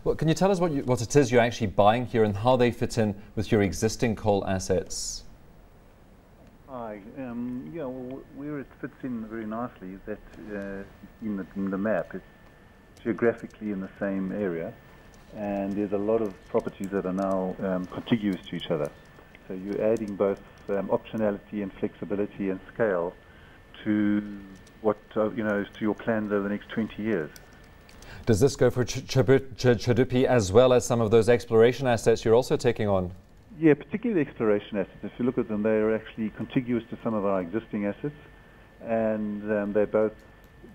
Well, can you tell us what it is you're actually buying here and how they fit in with your existing coal assets? Hi. Yeah, well, where it fits in very nicely is that in the map, it's geographically in the same area, and there's a lot of properties that are now contiguous to each other. So you're adding both optionality and flexibility and scale to what to your plans over the next 20 years. Does this go for Chadupi as well as some of those exploration assets you're also taking on? Yeah, particularly the exploration assets. If you look at them, they are actually contiguous to some of our existing assets, and they're both.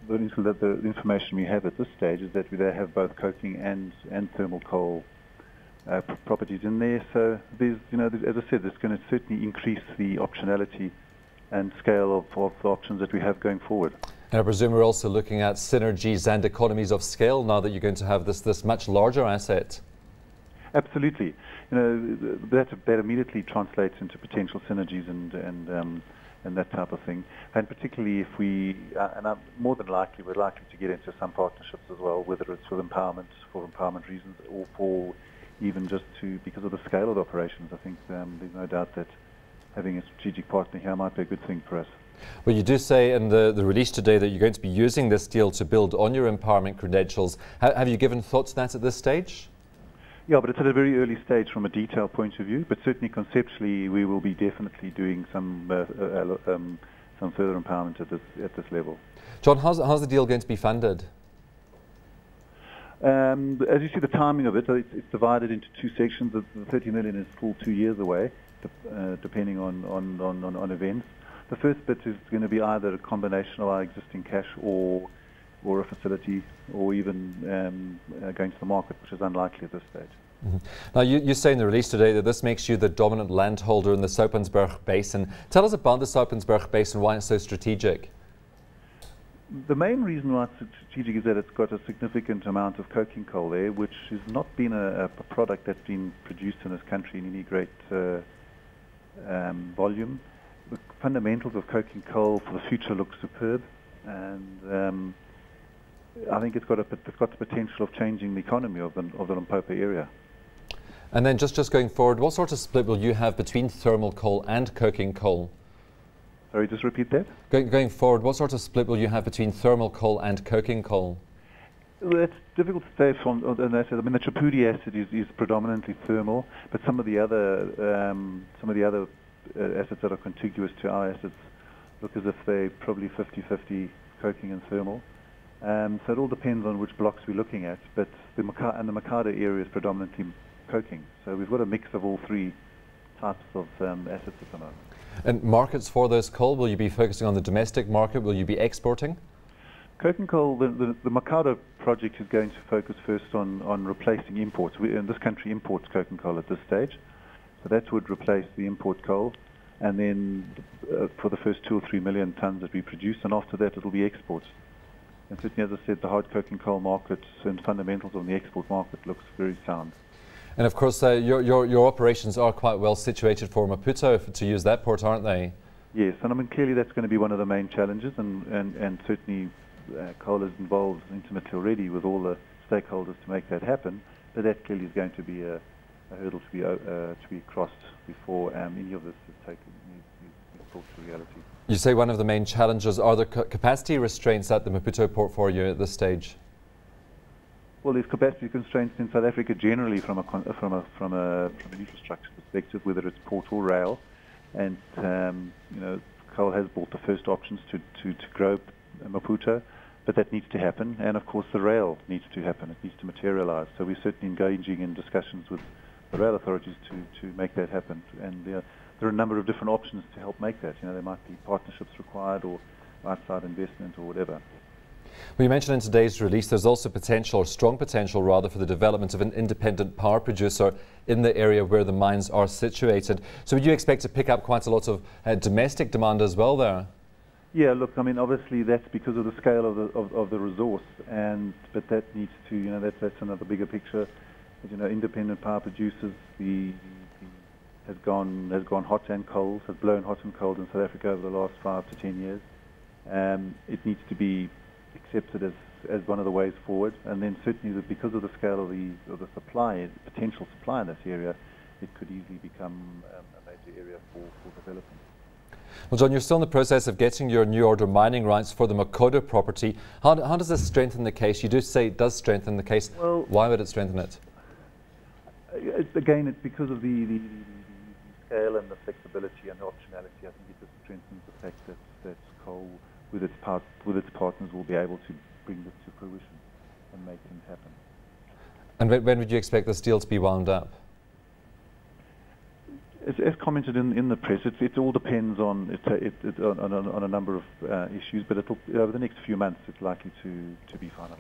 The information we have at this stage is that they have both coking and thermal coal properties in there. So there's, as I said, it's going to certainly increase the optionality and scale of the options that we have going forward. And I presume we're also looking at synergies and economies of scale now that you're going to have this much larger asset. Absolutely. That immediately translates into potential synergies and that type of thing. And particularly if we, more than likely, we're likely to get into some partnerships as well, whether it's for empowerment reasons, or for even just because of the scale of the operations. I think there's no doubt that having a strategic partner here might be a good thing for us. Well, you do say in the release today that you're going to be using this deal to build on your empowerment credentials. Have you given thought to that at this stage? Yeah, but it's at a very early stage from a detail point of view. But certainly conceptually, we will be definitely doing some further empowerment at this level. John, how's the deal going to be funded? As you see, the timing of it, it's divided into two sections. The 30 million is full 2 years away, depending on events. The first bit is going to be either a combination of our existing cash or a facility, or even going to the market, which is unlikely at this stage. Mm-hmm. Now, you say in the release today that this makes you the dominant landholder in the Soutpansberg Basin. Tell us about the Soutpansberg Basin, why it's so strategic. The main reason why it's strategic is that it's got a significant amount of coking coal there, which has not been a product that's been produced in this country in any great volume. The fundamentals of coking coal for the future look superb, and I think it's got the potential of changing the economy of the Limpopo area. And then just going forward, what sort of split will you have between thermal coal and coking coal? Sorry, just repeat that. Going forward, what sort of split will you have between thermal coal and coking coal? Well, it's difficult to say from an asset. I mean, the Chadupi asset is predominantly thermal, but some of the other assets that are contiguous to our assets look as if they're probably 50-50 coking and thermal. So it all depends on which blocks we're looking at, but the Makada area is predominantly coking. So we've got a mix of all three types of assets at the moment. And markets for those coal, will you be focusing on the domestic market? Will you be exporting? Coking coal, the Makada project is going to focus first on replacing imports. And this country imports coking coal at this stage, so that would replace the import coal. And then for the first 2 or 3 million tons that we produce, and after that it'll be exports. And certainly, as I said, the hard coking coal markets and fundamentals on the export market looks very sound. And of course, your operations are quite well situated for Maputo, to use that port, aren't they? Yes, and I mean, clearly that's going to be one of the main challenges, and certainly coal is involved intimately already with all the stakeholders to make that happen, but that clearly is going to be a hurdle to be crossed before any of this is brought to reality. You say one of the main challenges are the capacity restraints at the Maputo port for you at this stage. Well, there's capacity constraints in South Africa generally from an infrastructure perspective, whether it's port or rail, and coal has bought the first options to grow Maputo, but that needs to happen, and of course the rail needs to happen. It needs to materialise. So we're certainly engaging in discussions with the rail authorities to make that happen, and there are a number of different options to help make that. There might be partnerships required, or outside investment, or whatever. Well, you mentioned in today's release there's also potential, or strong potential rather, for the development of an independent power producer in the area where the mines are situated. So would you expect to pick up quite a lot of domestic demand as well there? Yeah, look, I mean, obviously that's because of the scale of the resource, but that needs to, that's another bigger picture. Independent power producers has gone hot and cold, has blown hot and cold in South Africa over the last 5 to 10 years. It needs to be accepted as as one of the ways forward. And then certainly because of the scale of the supply, potential supply in this area, it could easily become a major area for development. Well, John, you're still in the process of getting your new order mining rights for the Makoto property. How does this strengthen the case? You do say it does strengthen the case. Well, why would it strengthen it? Again, it's because of the scale and the flexibility and the optionality. I think it just strengthens the fact that coal, with its partners, will be able to bring this to fruition and make things happen. And when would you expect this deal to be wound up? As commented in the press, it all depends on a number of issues, but over the next few months it's likely to be finalised.